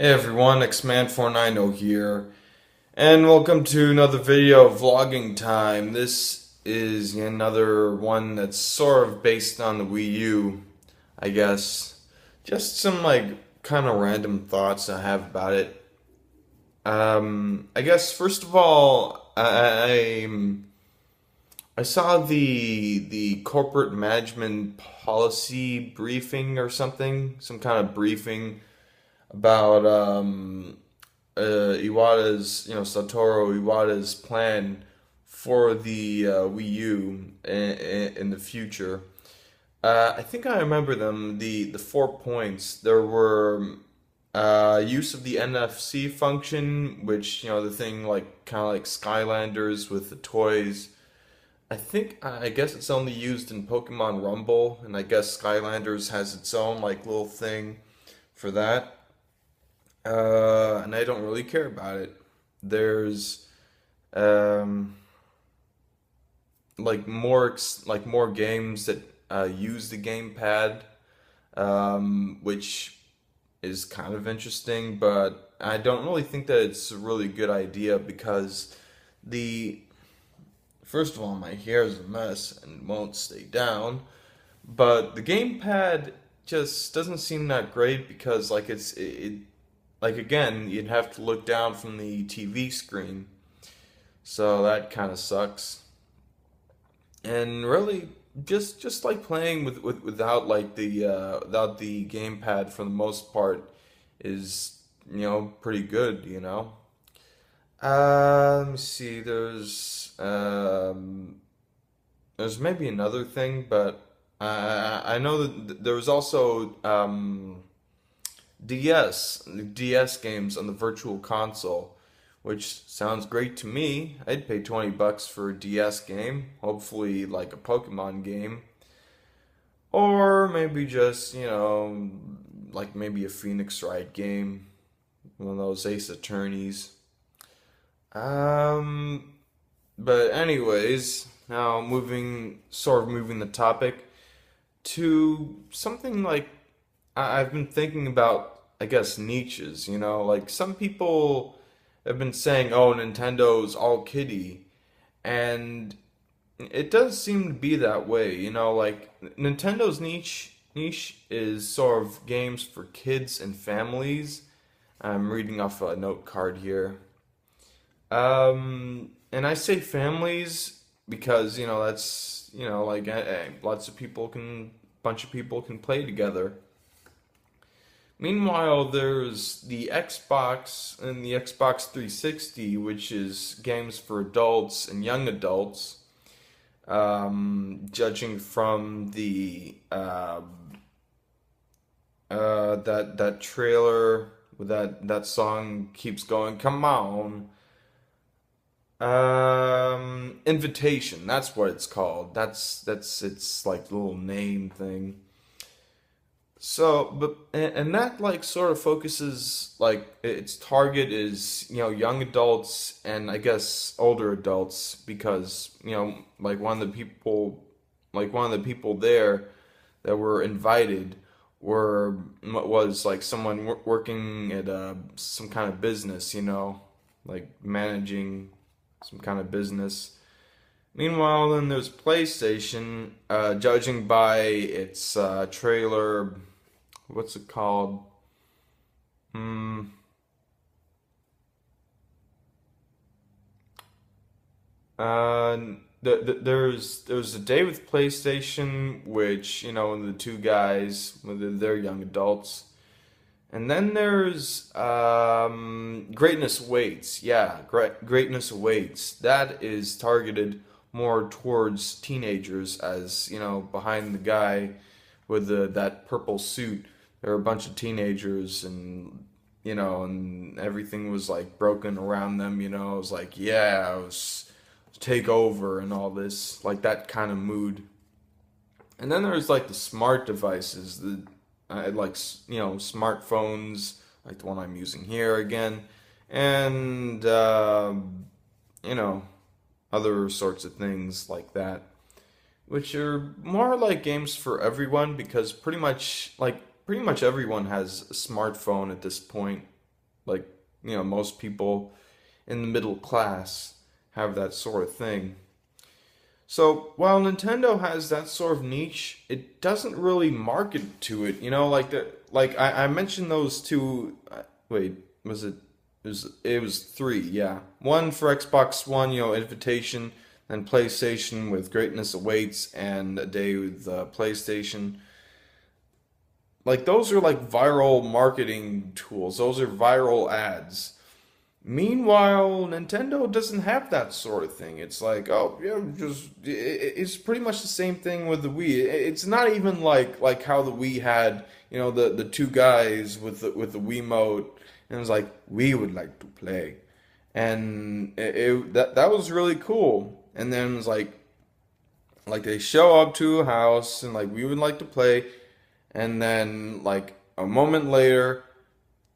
Hey everyone, Xman490 here, and welcome to another video of vlogging time. This is another one that's sort of based on the Wii U, I guess. Just some kind of random thoughts I have about it. I guess first of all, I saw the corporate management policy briefing or something, some kind of briefing about Iwata's, Satoru Iwata's plan for the Wii U in the future. I think I remember them. The 4 points there were use of the NFC function, which the thing like kind of like Skylanders with the toys. I guess it's only used in Pokemon Rumble, and I guess Skylanders has its own like little thing for that. And I don't really care about it. There's um, like more games that use the gamepad, which is kind of interesting, but I don't really think that it's a really good idea because the first of all, my hair is a mess and won't stay down, but the gamepad just doesn't seem that great because like again, you'd have to look down from the TV screen, so that kind of sucks. And really, just like playing without without the gamepad for the most part is pretty good. Let me see. There's maybe another thing, but I know that there was also DS games on the Virtual Console, which sounds great to me. I'd pay $20 for a DS game, hopefully like a Pokemon game, or maybe just like maybe a Phoenix Wright game, one of those Ace Attorneys. Um, but anyways, now moving the topic to something like I've been thinking about, I guess, niches, like some people have been saying, oh, Nintendo's all kiddie, and it does seem to be that way, like Nintendo's niche is sort of games for kids and families. I'm reading off a note card here. And I say families because, that's, like lots of bunch of people can play together. Meanwhile, there's the Xbox and the Xbox 360, which is games for adults and young adults. Judging from the that trailer with that song keeps going, come on. Invitation, that's what it's called. That's its like little name thing. So, but and that like sort of focuses like its target is young adults and I guess older adults because like one of the people there that were invited was like someone working at some kind of business, like managing some kind of business. Meanwhile, then there's PlayStation, judging by its trailer. What's it called? Hmm. Uh, there's a day with PlayStation, which the two guys, whether they're young adults, and then there's Greatness Awaits. Yeah, Greatness Awaits. That is targeted more towards teenagers, as behind the guy with that purple suit. There were a bunch of teenagers, and and everything was like broken around them. It was like, yeah, it was take over and all this, like that kind of mood. And then there's like the smart devices, the like smartphones, like the one I'm using here again, and you know other sorts of things like that, which are more like games for everyone because pretty much everyone has a smartphone at this point. Like, most people in the middle class have that sort of thing. So while Nintendo has that sort of niche, it doesn't really market to it. Like I mentioned those two. Wait, was it? It was three. Yeah, one for Xbox One, invitation, then PlayStation with Greatness Awaits, and a day with PlayStation. Like those are like viral marketing tools. Those are viral ads. Meanwhile, Nintendo doesn't have that sort of thing. It's like, oh, yeah, it's pretty much the same thing with the Wii. It's not even like how the Wii had, the two guys with the Wiimote, and it was like, we would like to play, and that was really cool. And then it was like they show up to a house and like we would like to play, and then like a moment later,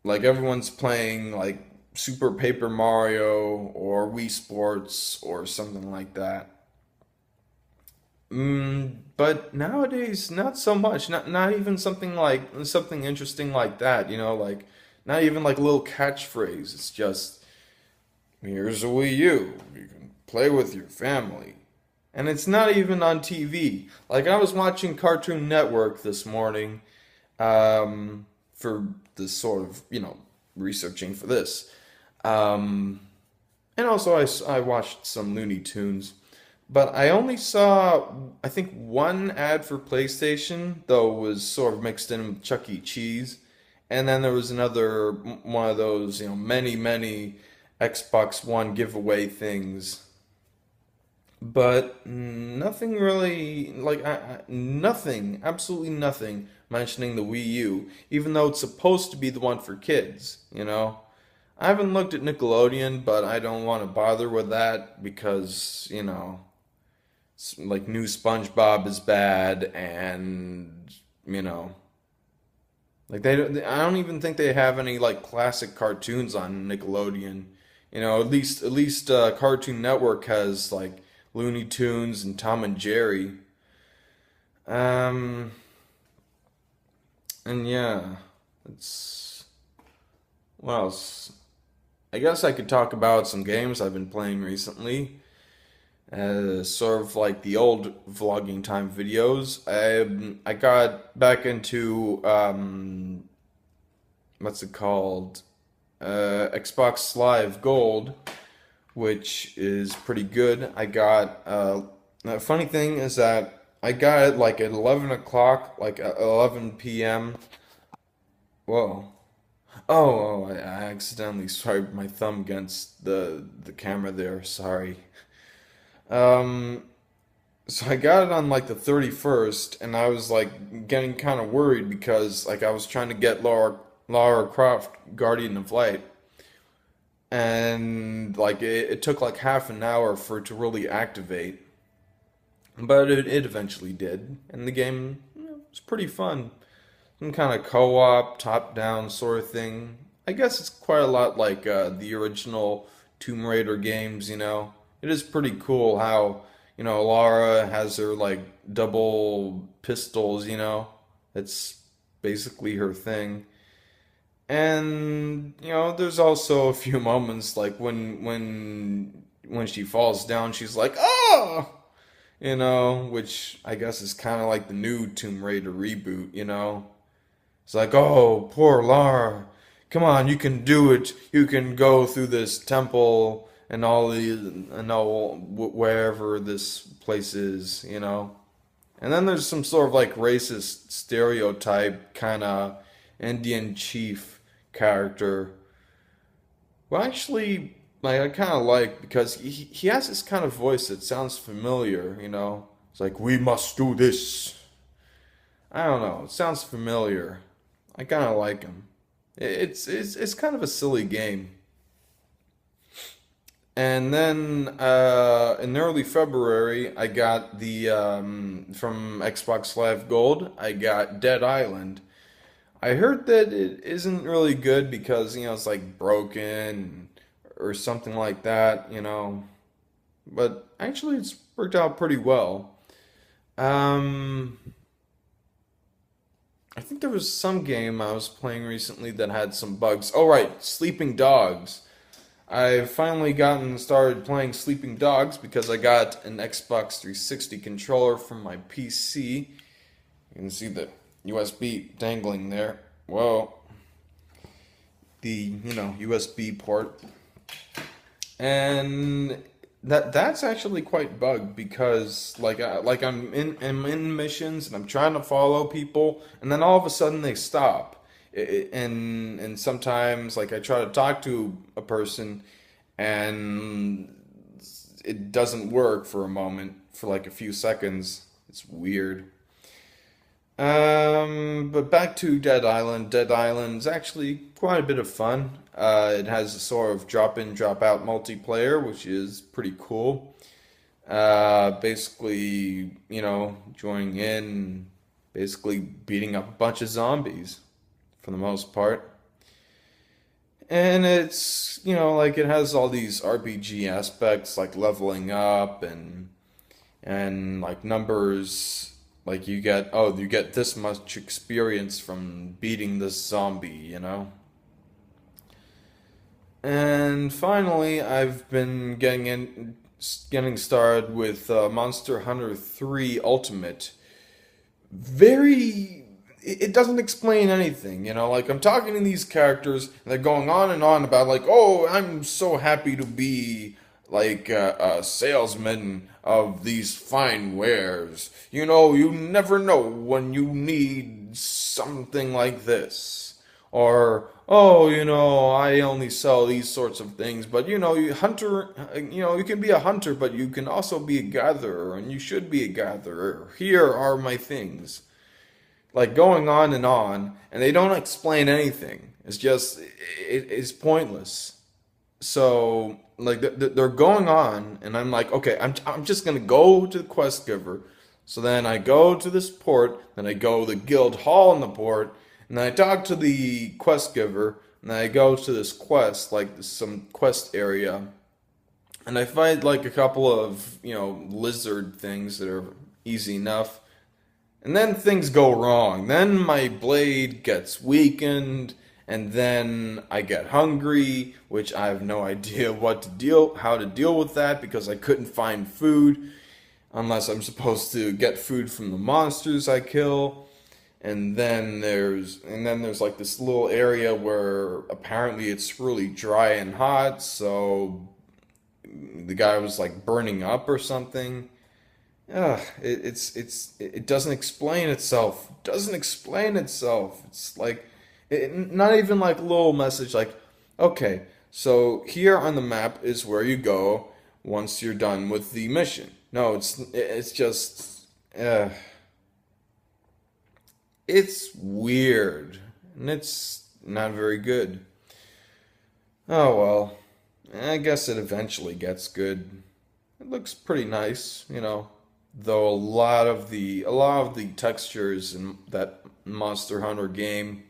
like everyone's playing like Super Paper Mario or Wii Sports or something like that. But nowadays, not so much. Not even something interesting like that. Like not even like a little catchphrase. It's just here's a Wii U. You can play with your family. And it's not even on TV. Like I was watching Cartoon Network this morning, for this sort of, researching for this. Um, and also I watched some Looney Tunes. But I only saw, I think, one ad for PlayStation, though it was sort of mixed in with Chuck E. Cheese. And then there was another one of those, many, many Xbox One giveaway things. But nothing really, like, nothing, absolutely nothing mentioning the Wii U, even though it's supposed to be the one for kids. I haven't looked at Nickelodeon, but I don't want to bother with that because, like new SpongeBob is bad, and you know, like I don't even think they have any like classic cartoons on Nickelodeon. At least Cartoon Network has like Looney Tunes and Tom and Jerry. Um, and yeah, it's what else? I guess I could talk about some games I've been playing recently. Sort of like the old vlogging time videos. I got back into what's it called? Xbox Live Gold, which is pretty good. I got the funny thing is that I got it like at 11 o'clock, like at 11 p.m. Whoa. I accidentally swiped my thumb against the camera there. Sorry. Um, so I got it on like the 31st, and I was like getting kind of worried because like I was trying to get Lara Croft Guardian of Light, and like it took like half an hour for it to really activate, but it eventually did, and the game was pretty fun. Some kind of co-op, top-down sort of thing. I guess it's quite a lot like the original Tomb Raider games. It is pretty cool how, Lara has her like double pistols. It's basically her thing. And, there's also a few moments like when she falls down, she's like, "Oh!" Which I guess is kind of like the new Tomb Raider reboot. It's like, "Oh, poor Lara. Come on, you can do it. You can go through this temple and all wherever this place is." And then there's some sort of like racist stereotype kind of Indian chief character. Well, actually, like I kind of like because he has this kind of voice that sounds familiar. It's like, "We must do this." I don't know. It sounds familiar. I kind of like him. It's kind of a silly game. And then in early February, I got the from Xbox Live Gold. I got Dead Island. I heard that it isn't really good because it's like broken or something like that. But actually, it's worked out pretty well. Um, I think there was some game I was playing recently that had some bugs. Oh right, Sleeping Dogs. I've finally gotten started playing Sleeping Dogs because I got an Xbox 360 controller from my PC. You can see the USB dangling there. Whoa, the USB port, and that's actually quite bugged because I'm in missions and I'm trying to follow people, and then all of a sudden they stop. And sometimes like I try to talk to a person and it doesn't work for a moment, for like a few seconds. It's weird. But back to Dead Island. Dead Island is actually quite a bit of fun. It has a sort of drop in, drop out multiplayer, which is pretty cool. Basically, joining in, basically beating up a bunch of zombies for the most part. And it's, like it has all these RPG aspects like leveling up and like numbers, like you get this much experience from beating this zombie. And finally, I've been getting started with Monster Hunter 3 Ultimate. Very it doesn't explain anything. Like I'm talking to these characters and they're going on and on about like, oh, I'm so happy to be like a salesman of these fine wares. You never know when you need something like this. Or, oh, I only sell these sorts of things. But you can be a hunter, but you can also be a gatherer, and you should be a gatherer. Here are my things, like going on, and they don't explain anything. It's just it's pointless. So like they're going on, and I'm like, okay, I'm just gonna go to the quest giver. So then I go to this port, then I go to the guild hall in the port, and then I talk to the quest giver, and then I go to this quest, like some quest area, and I find like a couple of lizard things that are easy enough. And then things go wrong. Then my blade gets weakened, and then I get hungry, which I have no idea how to deal with that because I couldn't find food unless I'm supposed to get food from the monsters I kill. And then there's like this little area where apparently it's really dry and hot, so the guy was like burning up or something. It doesn't explain itself. Doesn't explain itself. It's like not even like a little message like, okay, so here on the map is where you go once you're done with the mission. No, it's just it's weird and it's not very good. Oh well, I guess it eventually gets good. It looks pretty nice. Though a lot of the textures in that Monster Hunter game,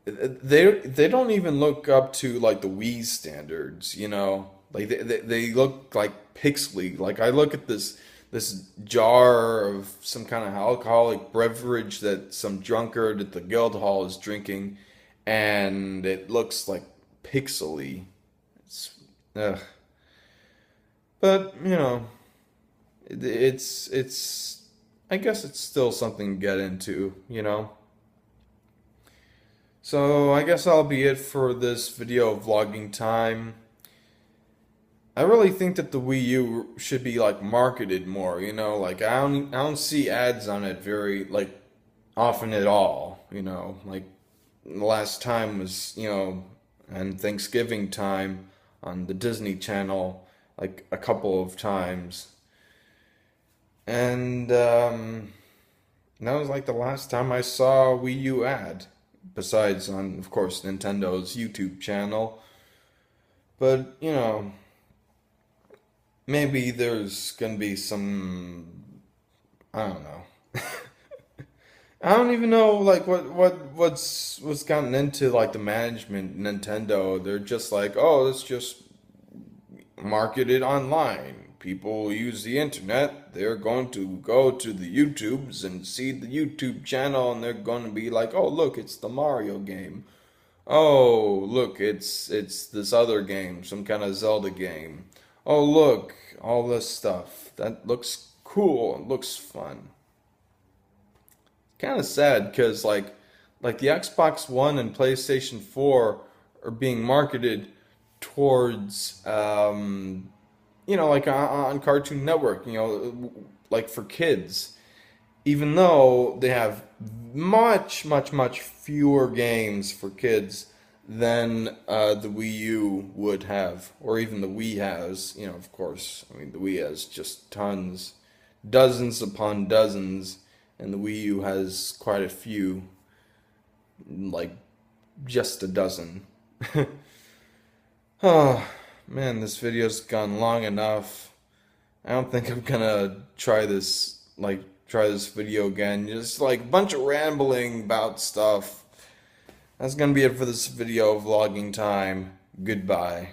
they don't even look up to like the Wii standards. Like they look like pixely. Like I look at this jar of some kind of alcoholic beverage that some drunkard at the guild hall is drinking, and it looks like pixely. It's ugh. But it's I guess it's still something to get into. So I guess that'll be it for this video vlogging time. I really think that the Wii U should be like marketed more. Like I don't see ads on it very like often at all. Like the last time was and Thanksgiving time on the Disney Channel like a couple of times. And that was like the last time I saw a Wii U ad, besides on, of course, Nintendo's YouTube channel. But, maybe there's gonna be some, I don't know. I don't even know like what's gotten into like the management Nintendo. They're just like, oh, let's just market it online. people use the internet, they're going to go to the YouTubes and see the YouTube channel, and they're going to be like, oh, look, it's the Mario game. Oh, look, it's this other game, some kind of Zelda game. Oh, look, all this stuff. That looks cool. It looks fun. Kind of sad because like the Xbox One and PlayStation 4 are being marketed towards like on Cartoon Network, like for kids, even though they have much fewer games for kids than the Wii U would have, or even the Wii has. Of course, I mean the Wii has just tons, dozens upon dozens, and the Wii U has quite a few, like just a dozen. Oh man, this video's gone long enough. I don't think I'm gonna try this video again. Just like a bunch of rambling about stuff. That's gonna be it for this video vlogging time. Goodbye.